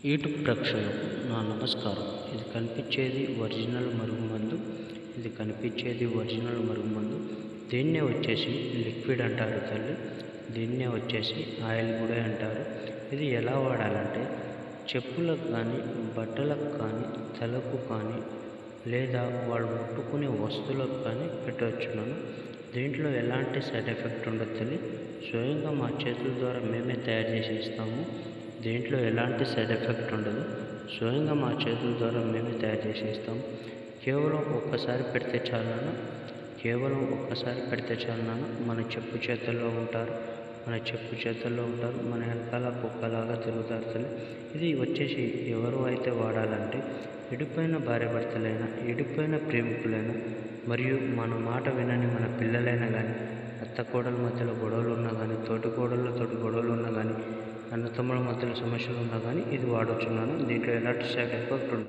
YouTube ప్రేక్షకులకు నా నమస్కారం. ఇది కనిపించేది ఒరిజినల్ మరుగుమందు. దీన్నే వచ్చేసి లిక్విడ్ అంటారు తల్లి. దీన్నే వచ్చేసి ఆయిల్ కూడా అంటారు. ఇది ఎలా వాడాలంటే చెప్పులకు కానీ, బట్టలకు కానీ, తలకు కానీ, లేదా వాళ్ళు ముట్టుకునే వస్తువులకు కానీ పెట్టవచ్చును. దీంట్లో ఎలాంటి సైడ్ ఎఫెక్ట్ ఉండదు తల్లి. స్వయంగా మా చేతుల ద్వారా మేమే తయారు చేసి ఇస్తాము. దీంట్లో ఎలాంటి సైడ్ ఎఫెక్ట్ ఉండదు. స్వయంగా మా చేతుల ద్వారా మేమే తయారు చేసి ఇస్తాము. కేవలం ఒక్కసారి పెడితే చాలు నాన్న. మన చెప్పు చేతుల్లో ఉంటారు. మన వెనకాల కుక్కలాగా తిరుగుతారు తల్లి. ఇది వచ్చేసి ఎవరు అయితే వాడాలంటే విడిపోయిన భార్యాభర్తలైనా, విడిపోయిన ప్రేమికులైనా, మరియు మన మాట వినని మన పిల్లలైనా కానీ, అత్త కోడల మధ్యలో గొడవలు ఉన్నా కానీ, తోటి కోడళ్ళతోటి గొడవలు ఉన్నా కానీ, అన్న తమ్ముల మధ్యలో సమస్యలు ఉన్నా కానీ ఇది వాడొచ్చున్నాను. దీంట్లో ఎలాంటి సైడ్ ఎఫెక్ట్ ఉండదు.